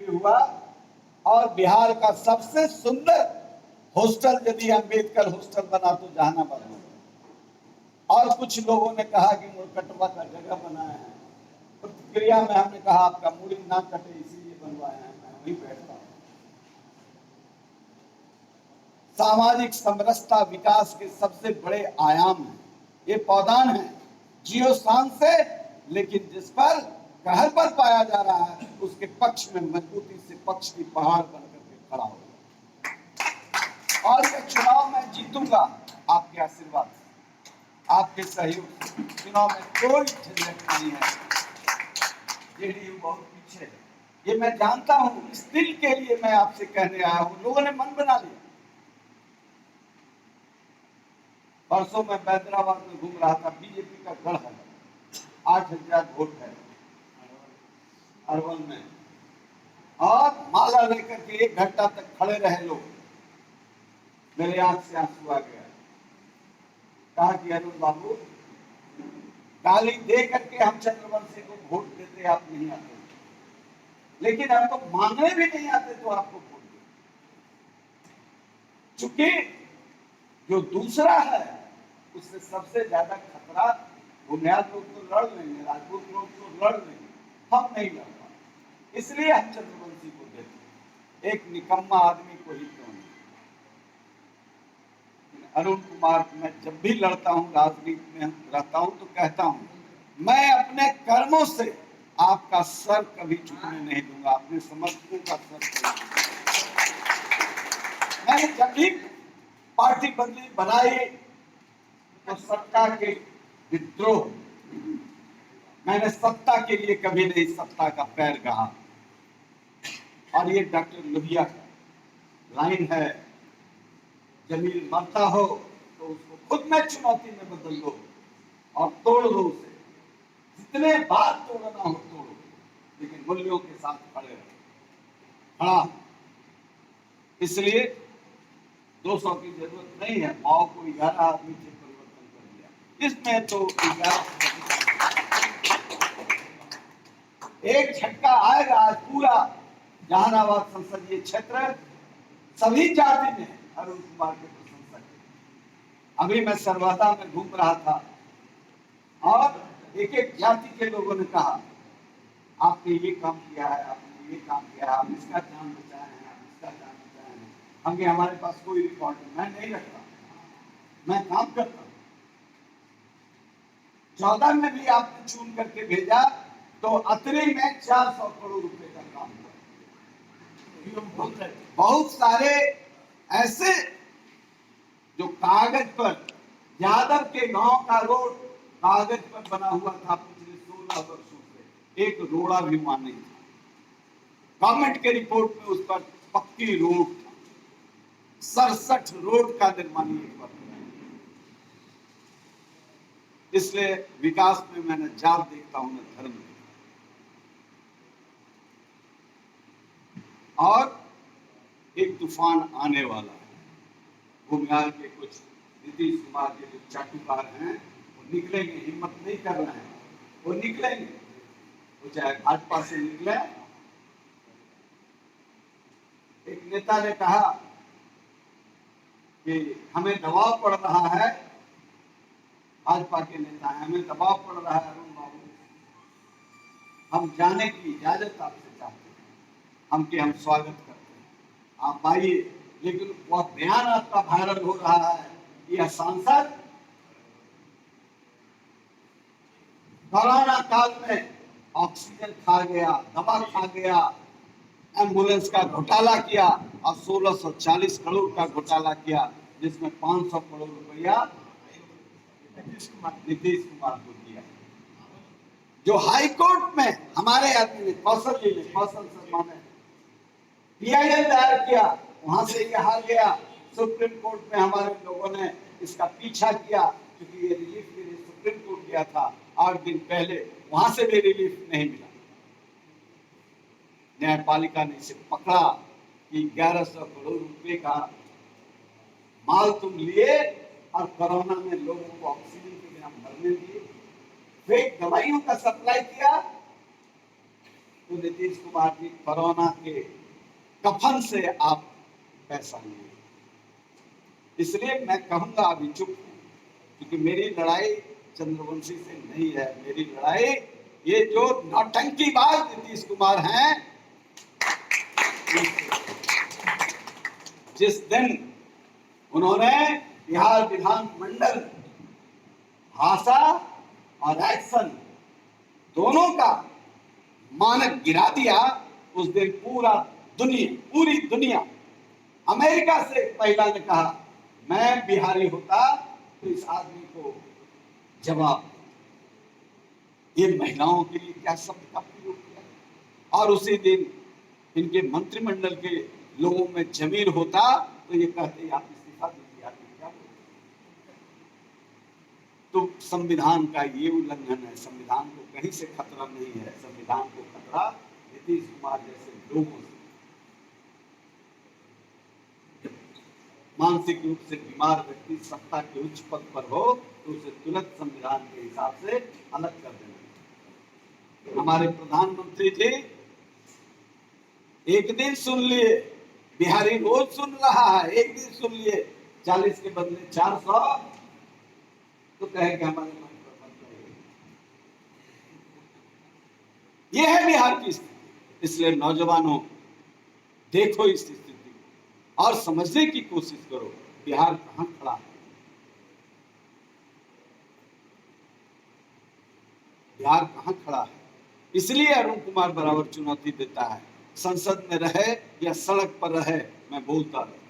भी हुआ और बिहार का सबसे सुंदर हॉस्टल यदि अम्बेडकर हॉस्टल बना तो जहानाबाद में। और कुछ लोगों ने कहा कि मुरकटवा का जगह बनाया है। प्रतिक्रिया में हमने कहा आपका मूड़ी ना कटे इसीलिए बनवाया है, मैं वहीं बैठता हूं। सामाजिक समरसता विकास के सबसे बड़े आयाम हैं। ये पौधान है जियोशान से, लेकिन जिस पर कहर पर पाया जा रहा है उसके पक्ष में मजबूती से पक्ष की पहाड़ बनकर के खड़ा हो। और ये चुनाव मैं जीतूंगा आपके आशीर्वाद से, आपके सहयोग से। चुनाव में कोई झंझट नहीं है, जेडीयू बहुत पीछे है, ये मैं जानता हूं। इस दिल के लिए मैं आपसे कहने आया हूं। लोगों ने मन बना लिया। परसों मैं हैदराबाद में घूम रहा था, बीजेपी का गढ़ है, 8,000 वोट है अरवल में, और माला लेकर के 1 घंटा तक खड़े रहे लोग। मेरे आंख से आंसू आ गया। कहा कि अरुण बाबू, गाली दे करके हम चंद्रवंशी को वोट देते, आप नहीं आते, लेकिन हम तो मांगने भी नहीं आते तो आपको वोट दे। चूंकि जो दूसरा है उससे सबसे ज्यादा खतरा बुनियाद लोग तो लड़ लेंगे, राजपूत लोग तो लड़ लेंगे, हम नहीं लड़ पाए, इसलिए हम चंद्रवंशी को देते, एक निकम्मा आदमी को ही क्यों नहीं। अरुण कुमार, मैं जब भी लड़ता हूं, राजनीति में रहता हूं, तो कहता हूं मैं अपने कर्मों से आपका सर कभी झुकने नहीं दूंगा, अपने समर्थकों का सर। मैंने जब भी पार्टी बदली बनाई तो सत्ता के विद्रोह, मैंने सत्ता के लिए कभी नहीं सत्ता का पैर कहा। और ये डॉक्टर लोहिया का लाइन है, जमीन मरता हो तो उसको खुद में चुनौती में बदल दो और तोड़ दो उसे, जितने बार तोड़ना हो तोड़ो, लेकिन मूल्यों के साथ खड़े रहो। हाँ, इसलिए 200 की जरूरत नहीं है। माओ को 11 आदमी से परिवर्तन कर दिया, इसमें तो 1 झटका आएगा। आज पूरा जहानाबाद संसदीय क्षेत्र सभी जाति में अरुण कुमार के प्रशंसा की। अभी मैं सरवादा में घूम रहा था और एक एक जाति के लोगों ने कहा आपने ये काम किया है, आपने ये काम किया है, आप इसका जान बचाए हैं, आप इसका जान बचाए हैं। हमें हमारे पास कोई रिकॉर्ड मैं नहीं रखता, मैं काम करता हूं। 14 में भी आपने चुन करके भेजा तो अतरी में 400 करोड़ रुपए का काम हुआ। बहुत सारे ऐसे जो कागज पर, यादव के गांव का रोड कागज पर बना हुआ था पिछले 16 वर्षों से, एक रोड़ा भी वहां नहीं था। गवर्नमेंट के रिपोर्ट में उस पर पक्की रोड था। 67 रोड का निर्माण एक बार। इसलिए विकास में मैंने जात देखता हूं, मैं धर्म देखता हूं। और एक तूफान आने वाला है। भूमिहार के कुछ नीतीश कुमार के जो चाटुकार हैं वो निकलेंगे, हिम्मत नहीं कर रहे हैं, वो निकलेंगे, वो चाहे भाजपा से निकले। एक नेता ने कहा कि हमें दबाव पड़ रहा है, भाजपा के नेता है, हमें दबाव पड़ रहा है अरुण बाबू, हम जाने की इजाजत आपसे चाहते हैं, हम स्वागत करते हैं, आप आइए। लेकिन वह बयान आपका वायरल हो रहा है, यह सांसद कोरोना काल में ऑक्सीजन खा गया, दवा खा गया, एम्बुलेंस का घोटाला किया और 1640 करोड़ का घोटाला किया, जिसमें 500 करोड़ रुपया नीतीश कुमार को दिया। जो हाई कोर्ट में हमारे आदमी ने, कौशल शर्मा ने PIL दायर किया, वहां से ये हार गया। सुप्रीम कोर्ट में हमारे लोगों ने इसका पीछा किया, क्योंकि ये रिलीफ के लिए सुप्रीम कोर्ट गया था 8 दिन पहले, वहां से भी रिलीफ नहीं मिला। न्यायपालिका ने इसे पकड़ा कि 1100 करोड़ रुपए का माल तुम लिए और कोरोना में लोगों को ऑक्सीजन के बिना मरने दिए, फेक दवाइयों का सप्लाई किया, तो नीतीश कुमार जी कोरोना के कफन से आप पैसा लिए, इसलिए मैं कहूंगा अभी चुप हूं, क्योंकि मेरी लड़ाई चंद्रवंशी से नहीं है। मेरी लड़ाई ये जो नौटंकीबाज नीतीश कुमार हैं, जिस दिन उन्होंने बिहार विधानमंडल भाषा और एक्शन दोनों का मानक गिरा दिया, उस दिन पूरी दुनिया अमेरिका से पहला ने कहा मैं बिहारी होता तो इस आदमी को जवाब। ये महिलाओं के लिए क्या शब्द का प्रयोग किया। और उसी दिन इनके मंत्रिमंडल के लोगों में जमीर होता तो ये कहते आप इस्तीफा दीजिए, आप क्या बोलते। तो संविधान का ये उल्लंघन है। संविधान को कहीं से खतरा नहीं है, संविधान को खतरा नीतीश कुमार जैसे लोगों से। मानसिक रूप से बीमार व्यक्ति सत्ता के उच्च पद पर हो तो उसे तुरंत संविधान के हिसाब से अलग कर देना। हमारे प्रधानमंत्री जी एक दिन सुन लिए, बिहारी रोज सुन रहा है, एक दिन सुन लिए 40 के बदले 400, तो कहे कि हमारे मन पर मत रहिए। यह है बिहार की स्थिति। इसलिए नौजवानों, देखो इस स्थिति और समझने की कोशिश करो बिहार कहां खड़ा है। बिहार कहां खड़ा है। इसलिए अरुण कुमार बराबर चुनौती देता है, संसद में रहे या सड़क पर रहे मैं बोलता रहूं।